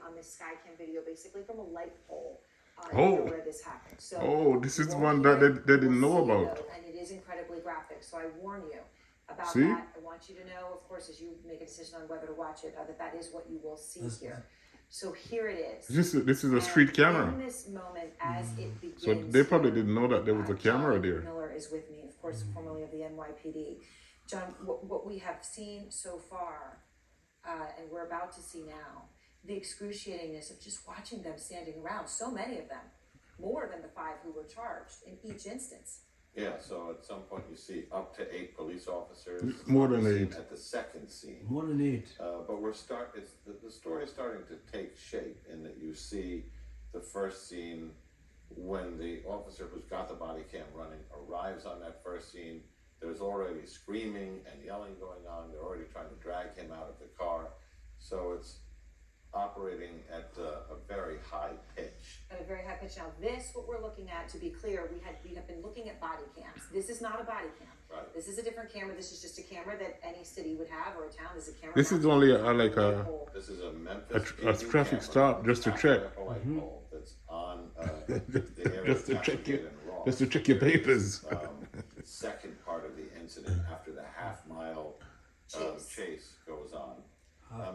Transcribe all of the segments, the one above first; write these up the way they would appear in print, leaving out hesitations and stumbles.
on this Skycam video, basically from a light pole Oh. where this happened. So Oh, this is you one won't that hear it, they didn't you'll know see it, about. though, and it is incredibly graphic. So I warn you about See? that. I want you to know, of course, as you make a decision on whether to watch it, that is what you will see here. So here it is. This is a street camera. In this moment, as it begins, So they probably here, didn't know that there was a camera John there. Miller is with me, of course, formerly of the NYPD. John, what we have seen so far, and we're about to see now, the excruciatingness of just watching them standing around, so many of them, more than the 5 who were charged in each instance. Yeah, so at some point you see up to 8 police officers. More than 8. At the second scene. More than 8. But the story is starting to take shape in that you see the first scene when the officer who's got the body cam running arrives on that first scene. There's already screaming and yelling going on. They're already trying to drag him out of the car. So it's operating at a very high pitch. At a very high pitch. Now, what we're looking at, to be clear, we have been looking at body cams. This is not a body cam. Right. This is a different camera. This is just a camera that any city would have, or a town. This is a camera. This is only This is a Memphis a traffic stop just to check. That's on the area Just to check Castlegate it. and Ross. Just to check your papers. Second part of the incident after the half-mile chase goes on.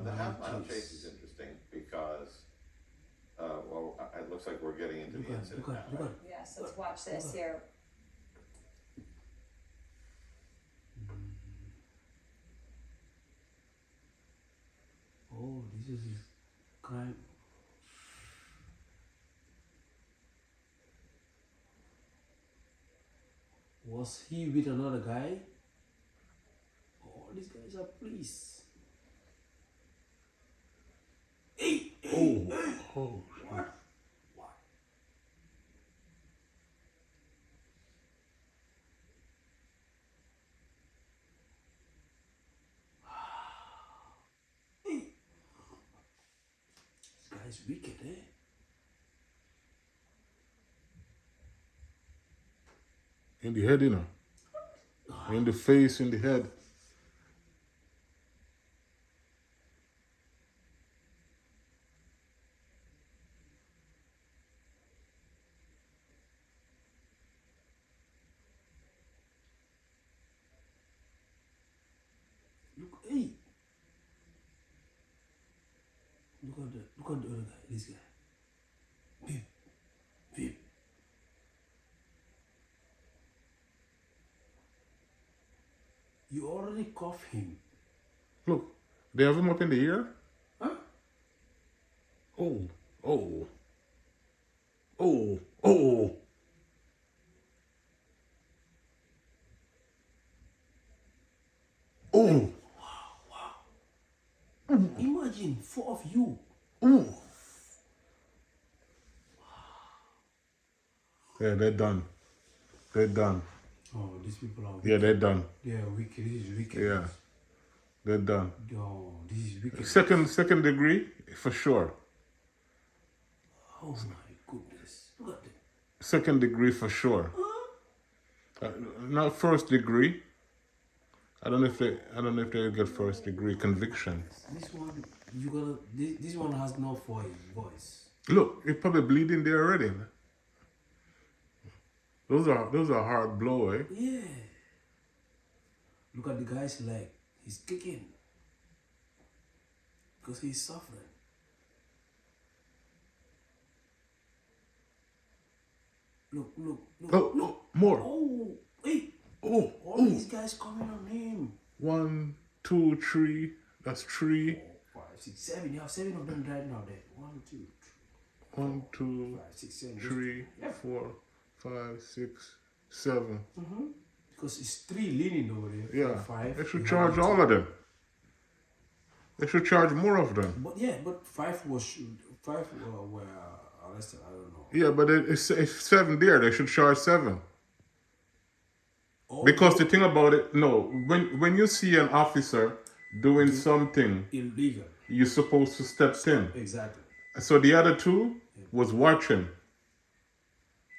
The half-mile chase is interesting because, it looks like we're getting into the incident now. Right? Yes, let's watch this here. Oh, this is crime. Was he with another guy? Oh, these guys are police. Hey! Oh. What? What? Hey! This guy's wicked, eh? In the head, in the face, in the head. Look, hey! Look at the other guy, this guy. Vip. You already cuffed him. Look, they have him up in the air. Huh? Oh. Oh. Oh. Oh. Oh. Imagine 4 of you. Oh. Yeah, they're done. They're done. Oh, these people are wicked. Yeah, they're done. They are wicked. This is wicked. Yeah. They're done. Oh, this is wicked. Second degree, for sure. Oh my goodness. Look at them. Second degree for sure. Not first degree. I don't know if they get first degree conviction. This one, this one has no voice. Look, it's probably bleeding there already. Those are hard blow, eh? Yeah. Look at the guy's leg. He's kicking. Because he's suffering. Look. Oh, no, more. Oh, hey. Oh, All these guys coming on him. 1, 2, 3. That's 3. 4, 5, 6, 7. You have 7 of them right now there. 1, 2, 1, 2, 5, 6, 7. 3, Yeah. 4, 5, 6, 7. Because it's 3 leaning over there. Yeah. 5. They should charge all of them. They should charge more of them. But 5 were arrested. I don't know. Yeah, but it's 7 there. They should charge 7. Oh, Because the thing about it, no, when you see an officer doing something, illegal. you're supposed to step in. Exactly. So the other 2 was watching.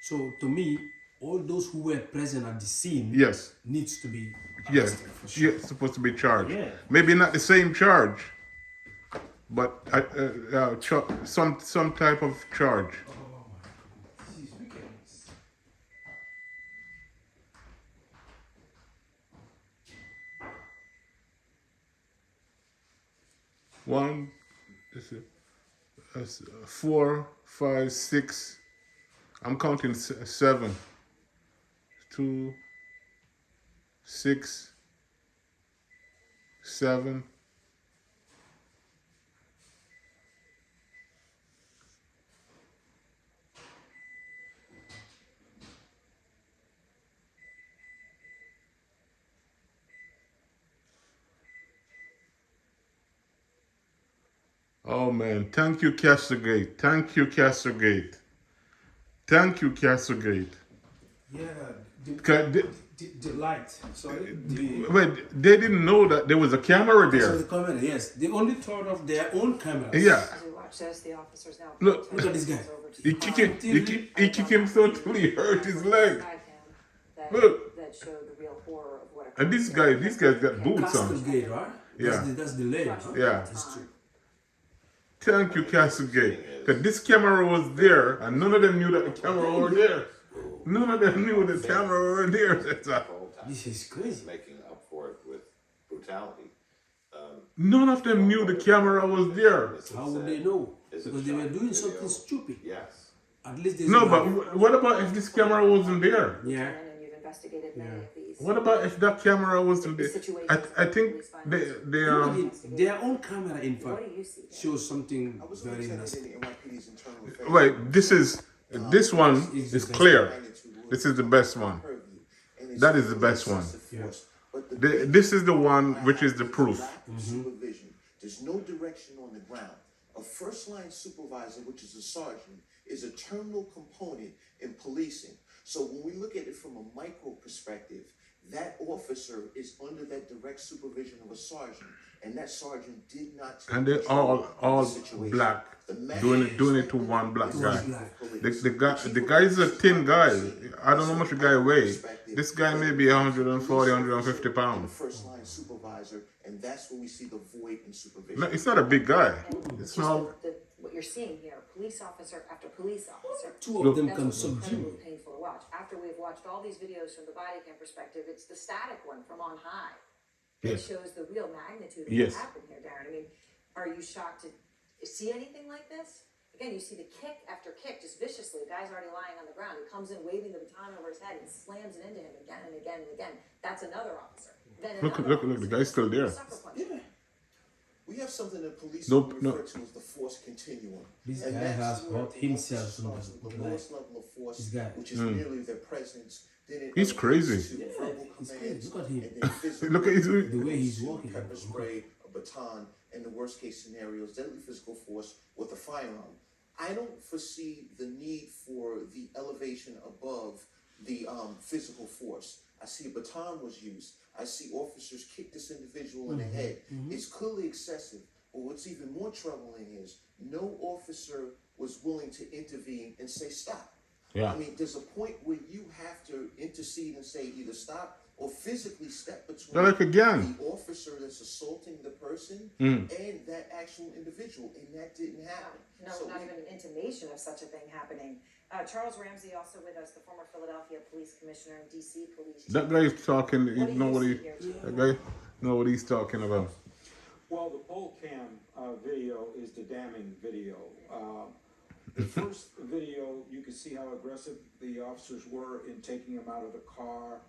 So to me, all those who were present at the scene Yes. needs to be Yes. arrested for sure. Yeah, supposed to be charged. Yeah. Maybe not the same charge, but some type of charge. Oh my God. This is wickedness. One, this is, that's, 4, 5, 6. I'm counting 7. 2, 6, 7. Oh man, thank you, Castlegate. Thank you, Castlegate. Thank you, Castlegate. Yeah, The, the light. Sorry. The, wait, they didn't know that there was a camera so there. the camera, yes. They only thought of their own cameras. Yeah. As we watch this, the officers now. Look, look at this guy. He kicked him so till he hurt his leg. That, Look. that show the real horror of what And occurred. these guys got boots on. Castlegate, right? Yeah. That's the lane, huh? Yeah. That's true. Thank you, Castlegate. Because this camera was there, and none of them knew that the camera was there. None of them knew the camera was there. That's The a, whole time. This is crazy. Making up for it with brutality. none of them knew the camera was there. How would they know? Is it Because they were shot doing video? something stupid. Yes. At least there's No, a- but what about if this camera wasn't there? yeah. And you've investigated many of these. What about if that camera wasn't there? I think they Their own camera, in fact, What do you see there? shows something I was very lieutenant nasty. in the NYPD's internal affairs. wait. This one is clear. This is the best one. That is the best one. This is the one which is the proof. Supervision. There's no direction on the ground. A first line supervisor, which is a sergeant, is a terminal component in policing. So when we look at it from a micro perspective, that officer is under that direct supervision of a sergeant, and that sergeant did not take And they control all of the situation. black, The doing it to one black guy. Black. The guy is a thin guy. I don't know how much the guy weighs. This guy may be 140, 150 The pounds. first line supervisor, and that's when we see the void in supervision. No, it's not a big guy. And It's just not. what you're seeing here, police officer after police officer. Two of them That's can what's subdue. incredibly painful to watch. After we've watched all these videos from the body cam perspective, it's the static one from on high. That Yes. shows the real magnitude of Yes. what happened here, Darren. I mean, are you shocked to see anything like this? Again, you see the kick after kick, just viciously. The guy's already lying on the ground. He comes in waving the baton over his head and slams it into him again and again and again. That's another officer. Then Look, another look, the officer. guy's still there. Sucker punch. Yeah. We have something that police Nope, refer no. to as the force continuum. This And guy that's has where brought the himself officer from starts with the the lowest level of force, This guy. which is merely their presence. Then it He's elevates crazy. to Yeah, verbal he's commands, crazy. Look at him. and then physical Look at his. The way he's to walking. pepper spray, a baton, and the worst case scenarios, deadly physical force with a firearm. I don't foresee the need for the elevation above the physical force. I see a baton was used. I see officers kick this individual in the head. It's clearly excessive. But what's even more troubling is no officer was willing to intervene and say stop. Yeah. I mean, there's a point where you have to intercede and say either stop or physically step between Like again. the officer that's assaulting the person and that actual individual, and that didn't happen. No, So not we- even an intimation of such a thing happening. Charles Ramsey, also with us, the former Philadelphia Police Commissioner and DC Police. That guy is talking. What You do know you what he? see here, Chief? That guy know what he's talking about. Well, the poll cam video is the damning video. The first video, you could see how aggressive the officers were in taking him out of the car.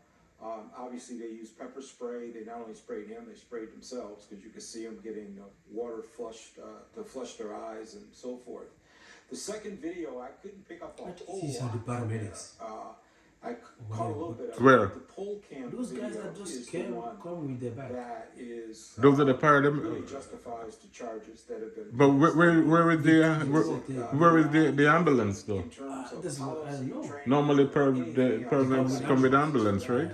Obviously, they used pepper spray. They not only sprayed him, they sprayed themselves because you could see them getting water flushed to flush their eyes and so forth. The second video, I couldn't pick up a whole These are the lot from paramedics. there. I caught a little bit of Where? it. The poll cam Those guys video that just is the one come with their bag. that is Those are the paradigm. really justifies the charges that have been. But where is the where is the ambulance though? In terms of That's what I policy, know. training, Normally, anything the else. paramedics come with ambulance, right?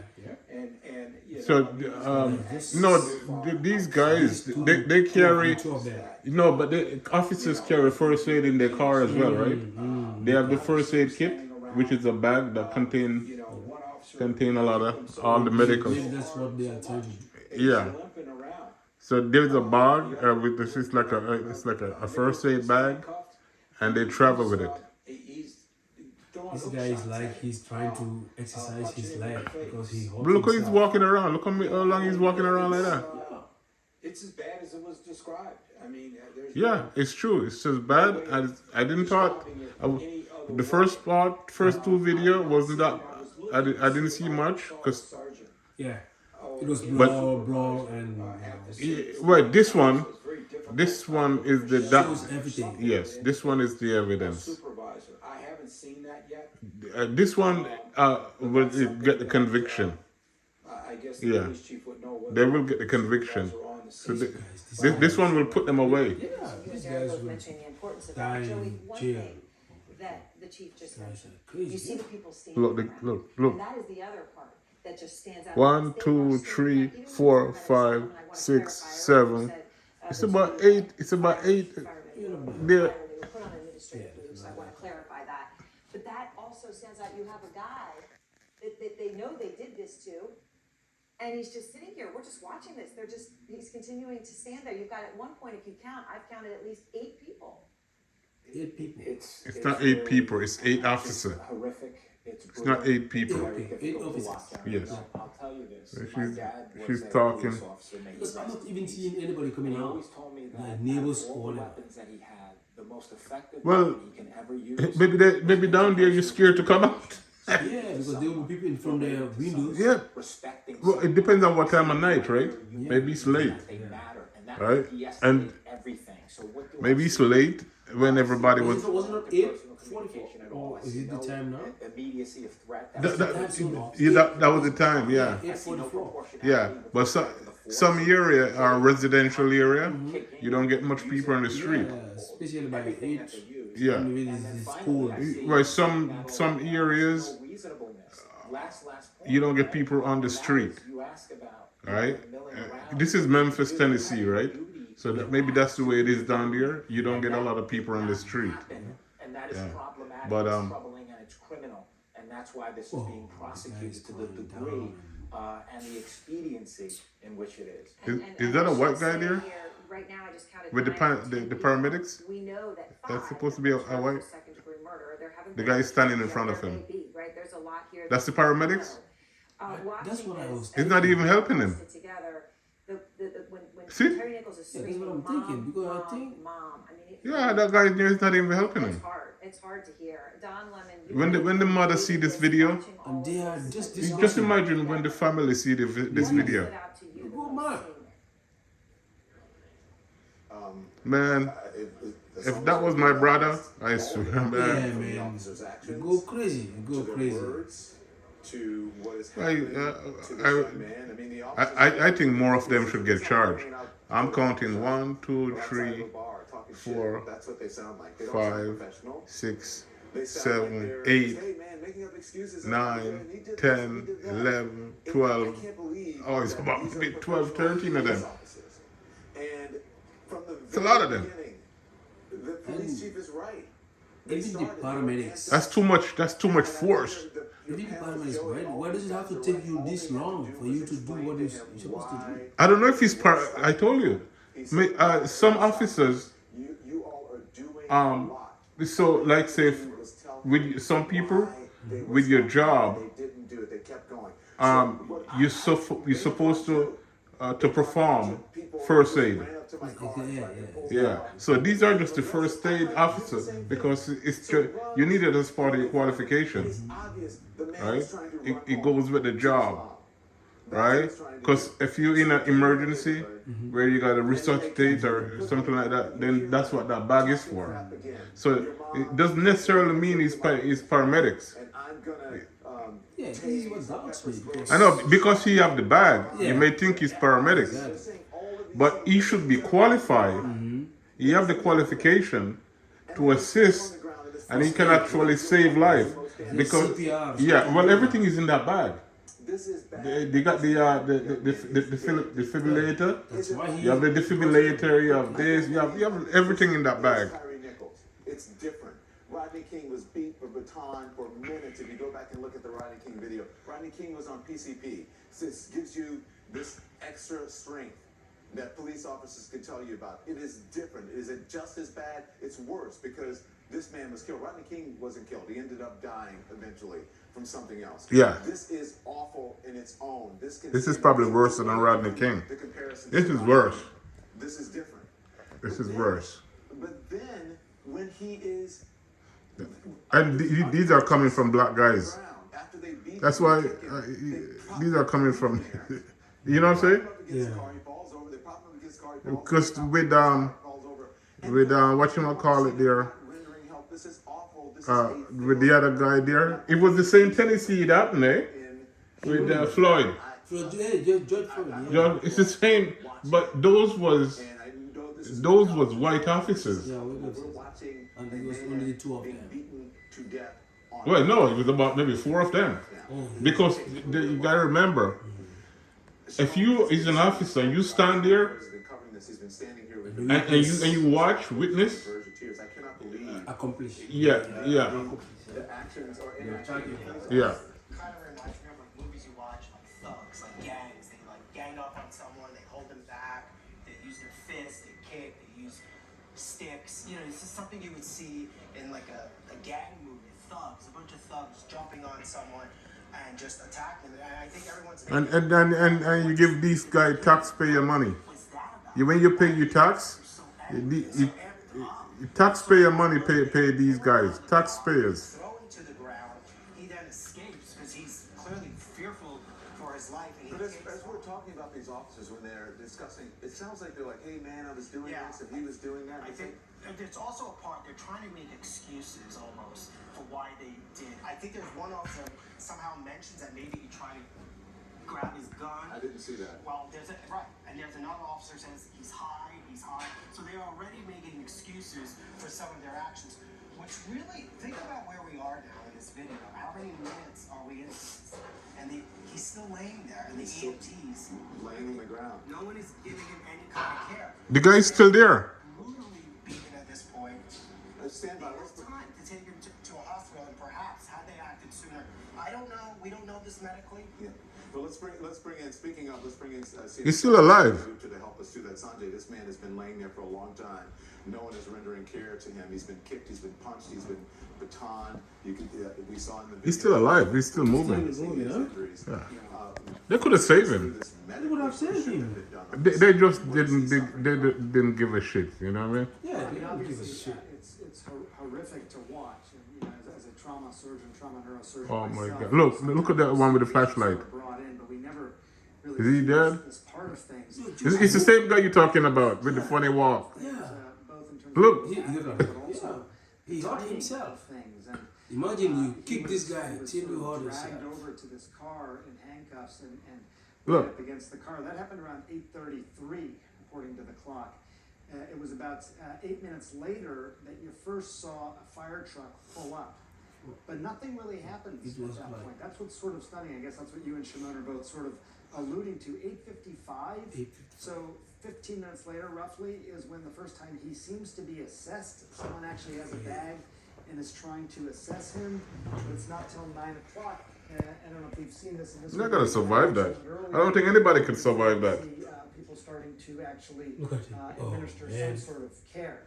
And you know, So I mean, no, these guys they carry. Two of them. No, but the officers carry first aid in their car as well, right? They have the first aid kit, which is a bag that you know, one officer contain a lot of all the medicals. Maybe that's what they are trying to do. Yeah. limping around. So there's a bag with this. It's like a first aid bag, and they travel with it. This guy is like he's trying to exercise his leg because he hurt But look how he's himself. walking around. Look how long he's walking around like that. It's as bad as it was described. I mean, there's Yeah, it's true. It's just bad. I didn't thought the first two video wasn't that. I didn't see much because Yeah, it was But- bro, and right. This one is the shows everything. Yes, this one is the evidence. supervisor. I haven't seen that yet. This one will get the conviction. I guess Yeah. the police chief would know whether They will get the conviction. supervisor on the So scene. this one will put them away. Yeah, You these and Derek guys both will mentioning the importance of die that. Joey, in one jail. thing that the chief just guys mentioned, are crazy. you see the people standing Look, around. look. And that is the other part that just stands out. One, They are two, standing three, there. Even when four, you talk about five, Islam, and I wanna six, clarify, seven. earlier you said, It's the about two eight. It's about eight. firemen There. were put on administrative leave, so I wanna clarify that. But that also stands out, you have a guy that they know they did this to, and he's just sitting here, we're just watching this, he's continuing to stand there. You've got, at one point, if you count, I've counted at least 8 people. 8 people. It's not 8 people. It's 8 officers. Horrific. It's It's not 8 people. very difficult to officers. watch. Yes. I'll tell you this. She's- My dad was she's a talking. police officer making Because I'm not arrests. even seeing anybody coming He out. always told me that Like neighbors out of all or the whatever. weapons that he had, the most effective Well, weapon he can ever use. Maybe down there you're scared to come out. Yeah, because there will be people in from their windows. Yeah. Respecting Well, it depends on what time of night, right? Maybe it's late. they matter, and that Right. would de-escalate And everything. So what do I Maybe it's see? late when everybody was. Was it not Personal 8:44? communication at all. Or I is see it the no time now? Immediacy of threat. That, That's that, That's yeah, that was the time, yeah. I see no 8:44. proportionality Yeah, but some area are residential area. You don't get much people on the street. Yeah, especially by everything 8. that they use. Yeah. Maybe And this then is finally, cold. I see Right, some that areas no reasonableness. Last point, you don't get right? people on the street. You ask about Right? milling around. This is Memphis, Tennessee, right? So maybe that's the way it is down there. You don't get a lot of people on the street. And that is Yeah. problematic, But, it's troubling, and it's criminal. And that's why this is being prosecuted to the degree and the expediency in which it is. Is that a white guy there? Right now, I just counted With the 9 or 10 the people. paramedics? We know that That's 5 supposed to have be been a charged white- with second-degree murder. There haven't The been guy is standing in yet. front of There him. may be, right? There's a lot here. That's that the I don't paramedics? know. That's what I Watching was this It's not as even helping him. sit Together, when See? Tyre Nichols is Yeah, that's screaming, what I'm "Mom, thinking, because I Mom, think- Mom," I mean, Yeah, that guy there is not even helping it's him. hard. It's hard to hear. Don Lemon. When the mother see this video, And they are just just imagine when the family see this video. Go mad. Man, if that was my brother, I swear, Yeah, man. man. You go crazy. You go crazy. To what is I, happening to this I, young man. I mean, the officers I think more of them should get charged. I'm counting 1, 2, outside 3, of a bar talking shit. 4, That's what they sound like. They don't sound 5, professional. 6, They sound 7, like they're, 8, hey man, making up excuses. 9, He did this, 10, he did that. 11, I 12. can't believe Oh, it's that about these are maybe 12, professional 13 of them. police officers. And from the It's a lot of them. beginning, the police chief is right. Even the paramedics. That's too much force. Even the paramedics, right? Why does it have to take you this long for you to do what you're supposed to do? I don't know if he's I told you. Some officers, You all are doing a um, lot. so like say if, with some people, with your job, They didn't do it. They kept going. you're supposed to perform first aid. Yeah. So these are just the first aid officers because you need it as part of your qualifications, right? It goes with the job, right? Because if you're in an emergency where you gotta resuscitate or something like that, then that's what that bag is for. So it doesn't necessarily mean he's paramedics. And I'm gonna Yeah, this is what doubts me. Because I know because he have the bag, Yeah. you may think he's paramedics, but he should be qualified. He have the qualification to assist, and he can actually save life because CPR. yeah, well everything is in that bag. this is bad. They got the defibrillator. that's why he. You have the defibrillator. You have this. You have everything in that bag. Tyre Nichols. It's different. Rodney King was beat with a baton for minutes. If you go back and look at the Rodney King video, Rodney King was on PCP. So this gives you this extra strength. that police officers can tell you about. It is different. Is it just as bad? It's worse because this man was killed. Rodney King wasn't killed. He ended up dying eventually from something else. Yeah. This is awful in its own. This is probably worse than Rodney King. The comparison. This is worse. This is different. This is worse. But then when he is, And these are coming from black guys. after they beat That's him, why kick him, they these are coming from. You know what I'm saying? yeah. Car, he falls over. They prop him against the car, he falls Because over, with falls over. what you call it there, Rendering help. This is awful. This with the other guy there, it was the same Tennessee it happened, eh? With Floyd. George Floyd, yeah. John, it's the same, but those was white officers. Yeah, and it was only two of them. Well, no, it was about maybe 4 of them. Because you gotta remember, if you is an officer, you stand there and you watch, witness. Accomplish. Yeah. The actions are inaction. Yeah. Kind of reminds me of like movies you watch, like thugs, like gangs. They like gang up on someone, they hold them back, they use their fists, they kick, they use sticks. You know, it's just something you would see in like a gang movie. Thugs, a bunch of thugs jumping on someone and just attacking them. And I think everyone's And you give these guys taxpayer money. When you pay your tax, you taxpayer money pay these guys. Taxpayers. thrown to the ground. He then escapes because he's clearly fearful for his life. And he But as takes we're talking about these officers when they're discussing, it sounds like they're like, hey man, I was doing Yeah. this and he was doing that. I think there's also a part they're trying to make excuses almost for why they did. I think there's one officer somehow mentions that maybe he tried to grab his gun. I didn't see that. Well, and there's another officer says he's high. So they're already making excuses for some of their actions, which really, think about where we are now in this video. How many minutes are we into this? And he's still laying there, and the EMTs, Laying on the ground. no one is giving him any kind of care. The guy's still there. Brutally beaten at this point. Stand by. There was time to take him to a hospital, and perhaps had they acted sooner. I don't know. We don't know this medically. Yeah. But let's bring in. Speaking of, let's bring in. He's still alive. To help us do that, Sanjay. This man has been laying there for a long time. No one is rendering care to him. He's been kicked. He's been punched. He's been batoned. We saw in the video. He's still alive. He's still moving. Yeah. They could have saved him. They would have saved him. They just didn't give a shit. You know what I mean? Yeah, I they mean, don't give a obviously, shit. it's horrific to watch. And, you know, as a trauma surgeon, trauma neurosurgeon. Oh my myself, God! Look at that one with the flashlight. Brought in, but we never really Is he see dead? This part of things. It's the same guy you're talking about with the funny walk. Things, Yeah. both in terms Look. of Yeah. but also He hurt timing himself. of things. And, Imagine you he kick this guy was till sort you of hurt dragged yourself. over to this car in handcuffs and Look. up against the car. That happened around 8:33, according to the clock. It was about 8 minutes later that you first saw a fire truck pull up. But nothing really happens It was at that like- point. That's what's sort of stunning. I guess that's what you and Shimon are both sort of alluding to. 8:55. 8:55. So 15 minutes later, roughly, is when the first time he seems to be assessed. Someone actually has a bag and is trying to assess him. But it's not till 9 o'clock. I don't know if we've seen this in this. You're not gonna survive that. I don't think anybody can survive that. See, people starting to actually Look at him. Oh, administer man. some sort of care.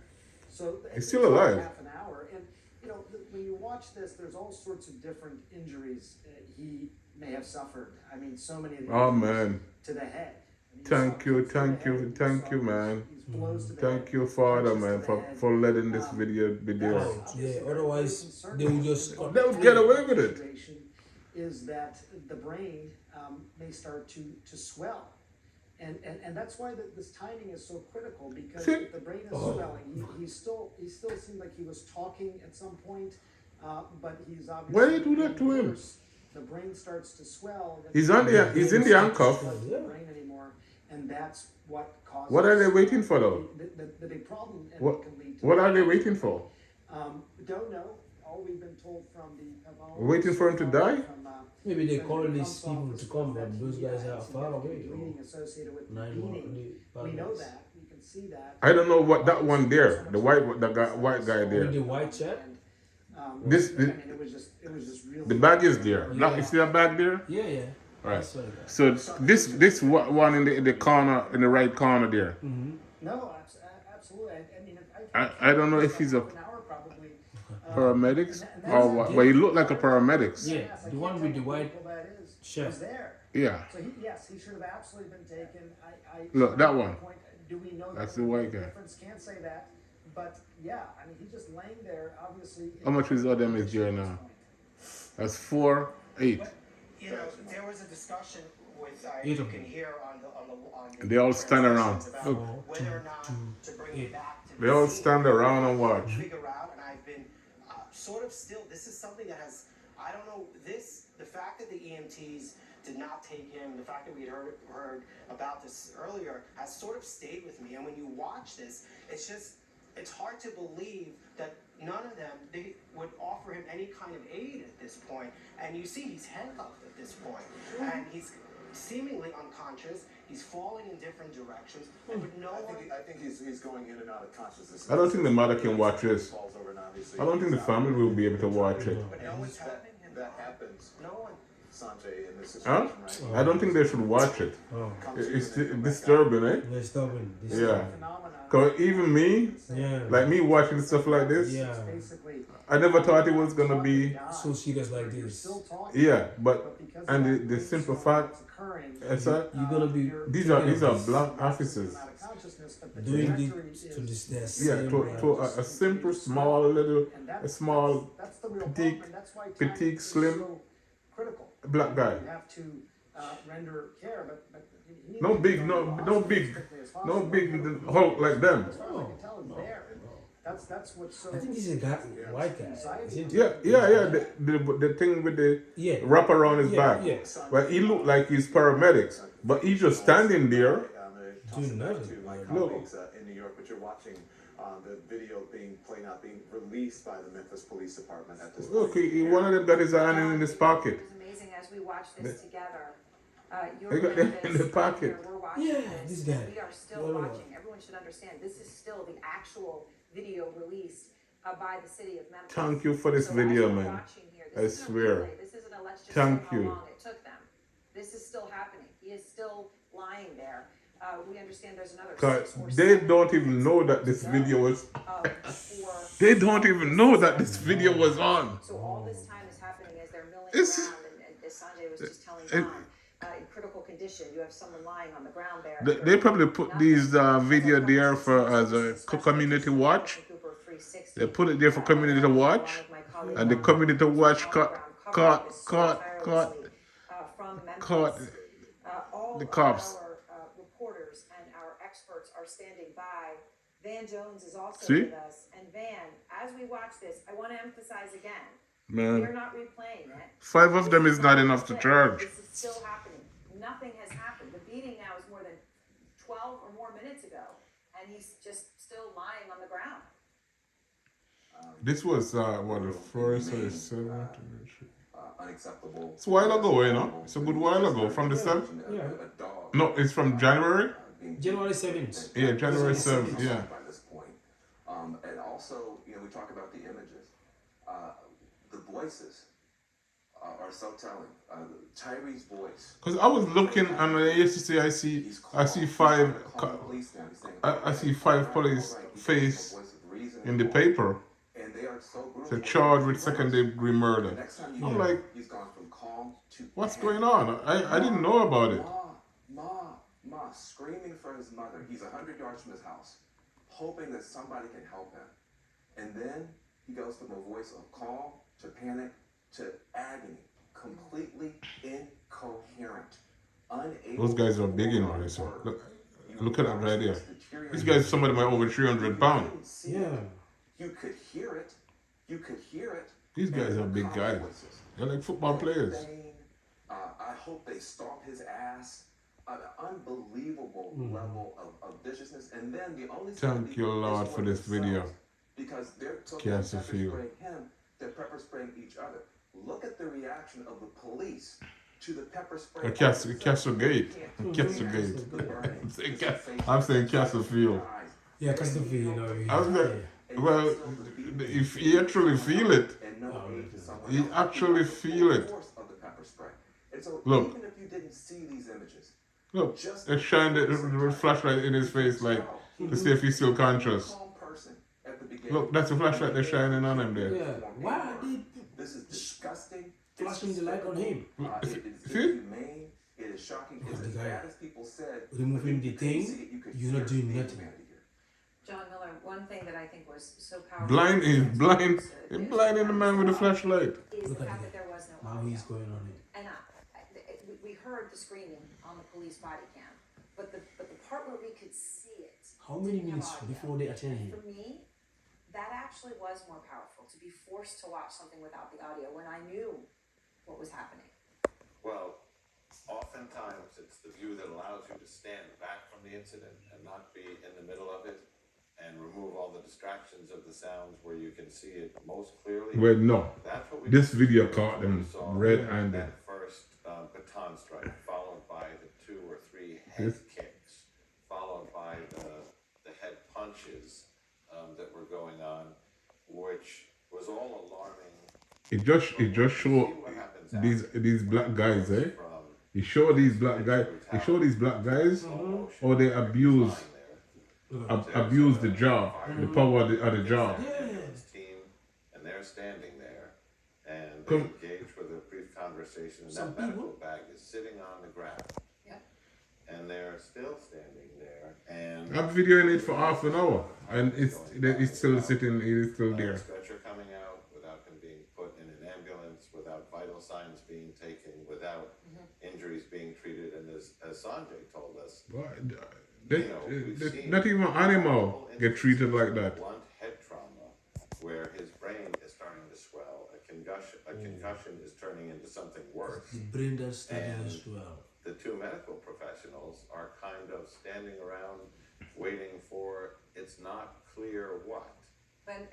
So He's still alive. Half an hour, and you know when you watch this, there's all sorts of different injuries he may have suffered. I mean, so many of the Oh, injuries man. to the head. I mean, Thank saw you, hits to the thank you, head, thank saw you, these- man. these blows to the Thank head, you, Father, punches man, to for, the head. for letting this video be there. Yeah, otherwise they will just cut. They'll get away with it. Situation is that the brain may start to swell. And that's why this timing is so critical, because See? if the brain is swelling, he still seemed like he was talking at some point, but he's obviously. Why do you do that to him? worse. The brain starts to swell. and He's it's in the handcuff. not the brain anymore, and that's what causes. What are they waiting for, though? The big problem, and What- it can lead to. What are they waiting for? Don't know. All we've been told from the. Waiting for him to die? From, Maybe they from call the these people comes to off come, that but those he guys had are far significant away. bleeding associated with the 911. beating. We know that. We can see that. I don't know what that one there, the white guy With there. the white shirt? And, This- I mean, it was just really. The bag is there. Now, you see that bag there? Yeah, yeah. Right. I swear to God. So this one in the corner, in the right corner there. No, absolutely. I mean, I don't know if he's a half an hour probably. paramedics And or that's- what, but he looked like a paramedics. Yeah, Yes, I the can't one tell with the what white vehicle that is. shirt. Was there. Yeah. So yes, he should have absolutely been taken. Look, that one. Point, do we know That's that the would white make a guy. difference? Can't say that, but yeah, I mean, he's just laying there, obviously. How much is all them is there now? That's 4-8. You know, there was a discussion with, Eight you of can them. hear on the. They all stand around. About Look. whether or not to bring it back to They the all scene. stand around and watch. Figure out, and I've been sort of still. This is something that has, I don't know. The fact that the EMTs did not take him, the fact that we had heard about this earlier, has sort of stayed with me. And when you watch this, it's hard to believe that none of them they would offer him any kind of aid at this point. And you see, he's handcuffed at this point, and he's seemingly unconscious. He's falling in different directions, but no one. I think he's going in and out of consciousness. I don't think the mother can watch this. Falls over and obviously I don't think the he's out. family will be able to watch it. But no one's helping him. That happens, No one. Sanjay, in this Huh? situation, right? I don't think they should watch it. Oh, It's disturbing, eh? they're stubborn. This Yeah. Phenomenon. Cause even me, Yeah. like me watching stuff like this, Yeah. Basically, I never thought it was gonna be. So serious like you're this. still talking. Yeah, but because and of that the weight simple swelling fact, that's occurring, it's a, You're gonna be these are black officers. out of consciousness, but the doing trajectory this is- to this test. Yeah, to a simple, small, little, and a that's small, that's the real petite- problem, and that's why time petite, is slim so critical. black guy. You have to render care, but he No needs to big, be no, done no as big, quickly as no possible. big Hulk like them. As far as I can tell, he's there. That's what's so. I think this is a guy, white guy. Isn't it? Yeah. The thing with the Yeah. wrap around his Yeah, back. yeah. But he looked like he's paramedics, but he's just standing there. Doing nothing. To my Look. colleagues in New York, but you're watching the video being played out, being released by the Memphis Police Department at this Look, point. one of them got his hand in his pocket. It was amazing as we watched this together. They got them in the pocket. We're watching Yeah, this. this guy. We are still Yeah. watching. Everyone should understand. This is still the actual video released by the city of Memphis. Thank you for this So video, as we're man. watching here, I this isn't a swear. replay. This isn't a let's just Thank see how you. long it took them. This is still happening. He is still lying there. We understand there's another 6 or Cause they 7 don't even minutes know that to this go, video was. for They don't even know that this video was on. So all this time is happening as they're milling It's- around, and as Sanjay was just telling it- Don, in critical condition, you have someone lying on the ground there. They probably put these video there for as a community watch. They put it there for community to watch, and the community to watch caught the cops. Our reporters and our experts are standing by. Van Jones is also See? with us, and Van, as we watch this, I want to emphasize again. Man, We're not replaying it. 5 of them is not enough to charge. This is still happening. Nothing has happened. The beating now is more than 12 or more minutes ago, and he's just still lying on the ground. This was what, the first or the seventh? Unacceptable. It's a while ago, you know. It's a good while ago. From the 7th? Yeah. No, it's from January. January 7th. Yeah, January 7th. Yeah. By this point, and also, you know, we talk about the images. The voices are so telling. Tyre's voice. Cause I was looking and yesterday I see 5 I see 5 police face in the paper. And they are so brutal. They're charged with second-degree murder. Next time you I'm hear like, him, he's gone from calm to what's panic. going on? I didn't know about it. Ma, screaming for his mother. He's 100 yards from his house, hoping that somebody can help him. And then he goes from a voice of calm to panic to agony, completely incoherent, unable. Those guys are big in to this. word. Look at that right there. These guys, some of them are over 300 pounds. Yeah. You could hear it. You could hear it. These guys are big guys. They're like football players. I hope they stomp his ass. An unbelievable level of viciousness. And then the only Thank you, Lord, for this video. because they're so Cancer pepper field. spraying him, they're pepper spraying each other. Look at the reaction of the police to the pepper spray. Castle Gate. Castle Gate. I'm saying Castle Field. Yeah, because the video, you know. I was like, well, if you actually feel it, you actually feel it. And so Look. even if you didn't see these images, Look, just they shine the flashlight in his face like to see if he's still conscious. calm person at the beginning. Look, that's the flashlight they're shining on him there. Yeah. Why are they This is disgusting. flashing the light on him? It is See? inhumane. It is shocking. It's the as guy bad as people said. removing When you the couldn't thing, see it, you could you're not hear doing the nothing. humanity here. John Miller, one thing that I think was so powerful. Blind is blind. is, He's blinding the man with the flashlight. Is Look the at fact that. that there was no Now audio. he's going on it. And we heard the screaming on the police body cam, but the part where we could see it. How many didn't have minutes audio. before they attend him? For me, that actually was more powerful, to be forced to watch something without the audio when I knew what was happening. Well, oftentimes it's the view that allows you to stand back from the incident and not be in the middle of it and remove all the distractions of the sounds where you can see it most clearly. Well, no. That's what we This did. video caught them We saw red-handed. That first baton strike, followed by the 2 or 3 head kicks, followed by the head punches that were going on, which was all alarming. It just show these black guys, eh? It show these black guys. It show these black guys how they abuse the job, the power of the job. Team, and they're standing there, and they engage with a brief conversation, and that medical bag is sitting on the ground. Yep. And they're still standing there, and I'm videoing it for half an hour, and it's still sitting. It is still a there. stretcher coming out without him being put in an ambulance, without vital signs being taken, without injuries being treated, and as Sanjay told us, Not even animal get treated like that. blunt head trauma, where his brain is starting to swell, a concussion is turning into something worse. The brain does study And as well. the 2 medical professionals are kind of standing around waiting for it's not clear what. And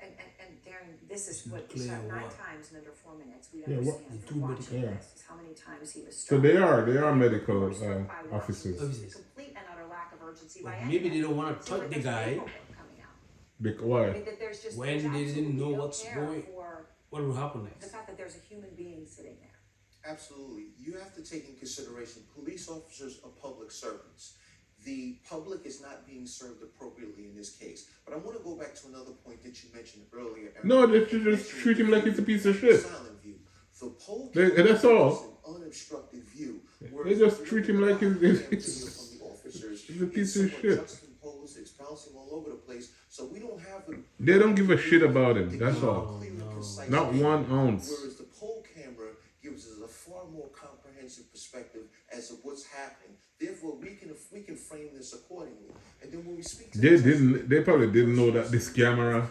Darren, this is what we Clear shot 9 what? times in under 4 minutes. We Yeah, what- understand The from 2 watching medical- this is how many times he was So struck. they are medical Or struck by what officers. was Officers. Complete and utter lack of urgency But by maybe anyone. they don't want to Seems touch like the there's guy paperwork coming out. Because I why? mean, that there's just when there's they didn't absolutely know no what's care going. for What will happen the next? fact that there's a human being sitting there. Absolutely. You have to take in consideration police officers are public servants. The public is not being served appropriately in this case. But I want to go back to another point that you mentioned earlier. Eric. No, they should just treat him like it's a piece of shit. Silent view. The pole That's all. is an unobstructed view. They just treat him like from it's the officers, a piece of it's shit. somewhat juxtaposed, it's bouncing all over the place. So we don't have a They don't give a shit about him. That's all. clear and concise Not view. 1 ounce. Whereas the pole camera gives us a far more comprehensive perspective as to what's happening. Therefore, we can frame this accordingly. And then when we speak to They probably didn't know that this camera,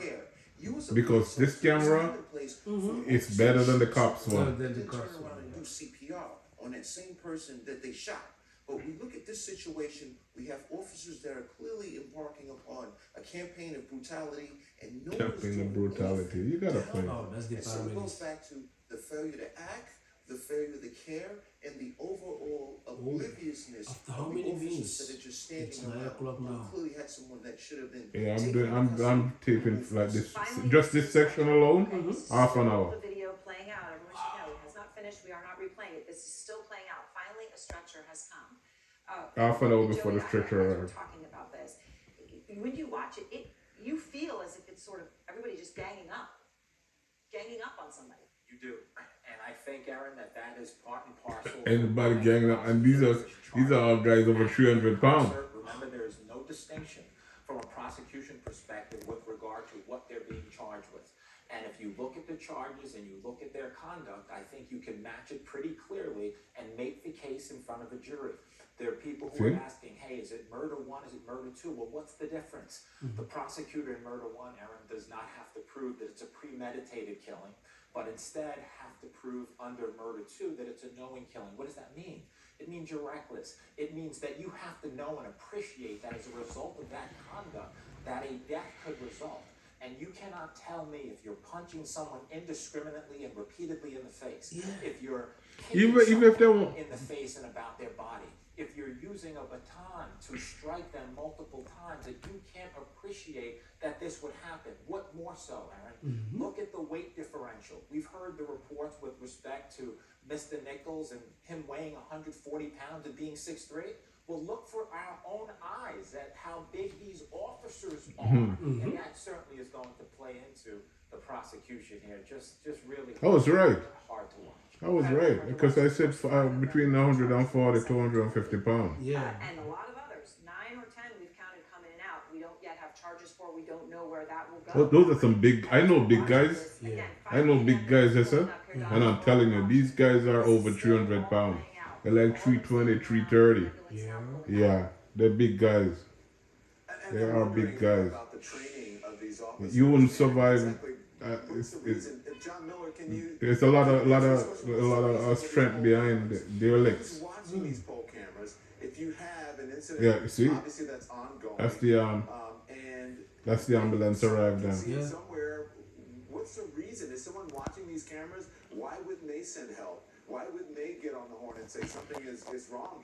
you as a because police this officer, camera stand in place for is better than the cops Better one. than the then cops turn around one, and do CPR on that same person that they shot. But we look at this situation, we have officers that are clearly embarking upon a campaign of brutality, and no one is Campaign of doing brutality. anything You gotta to help play. them. Oh, that's the And so it goes paramedics. back to the failure to act, the failure to care, and the overall obliviousness After of how the many officers minutes? that are just It's standing 9 around. o'clock We now. clearly had someone that should have been. Yeah, taken into custody. I'm taping like this. Finally, Just this section alone, Okay, this is half an still hour. The video playing out. Everyone should know it has not finished. We are not replaying it. This is still playing out. Finally, a stretcher has come. Half an hour before Joey, the stretcher as we're arrived. talking about this, when you watch it, you feel as if it's sort of everybody just ganging up on somebody. You do, and I think, Aaron, that is part and parcel. Anybody ganging up, and these are all guys over 300 pounds. Remember, there is no distinction from a prosecution perspective with regard to what they're being charged with. And if you look at the charges and you look at their conduct, I think you can match it pretty clearly and make the case in front of a jury. There are people who are asking, hey, is it murder 1, is it murder 2? Well, what's the difference? The prosecutor in murder 1, Aaron, does not have to prove that it's a premeditated killing, but instead have to prove under murder 2 that it's a knowing killing. What does that mean? It means you're reckless. It means that you have to know and appreciate that as a result of that conduct, that a death could result. And you cannot tell me if you're punching someone indiscriminately and repeatedly in the face, if you're Even kicking if they someone won't. in the face and about their body, if you're using a baton to strike them multiple times, that you can't appreciate that this would happen. What more so, Aaron? Look at the weight differential differential. We've heard the reports with respect to Mr. Nichols and him weighing 140 pounds and being 6'3". Well, look for our own eyes at how big these officers are, and that certainly is going to play into the prosecution here. Just really I was right. hard to watch. I was right because I said between 140 to 150 pounds. Yeah. And a lot of others, 9 or 10 we've counted coming in and out. We don't yet have charges for, we don't know where that will go. Those are some big. I know big guys. Yeah. I know big guys, yes, sir. And I'm telling you, these guys are over 300 pounds. They're like 320, 330. Yeah. Yeah, they're big guys. And They I'm are wondering big guys. about the training of these officers. You wouldn't survive. Exactly what's the It's, reason? John Miller, can you? there's a lot of strength behind their Who's legs. watching these poll cameras? If you have an incident, Yeah, you see? obviously that's ongoing. That's the And that's the ambulance arrived you now. see it Yeah. somewhere. What's the reason? Is someone watching these cameras? Why wouldn't they send help? Why wouldn't they get on the horn and say something is wrong?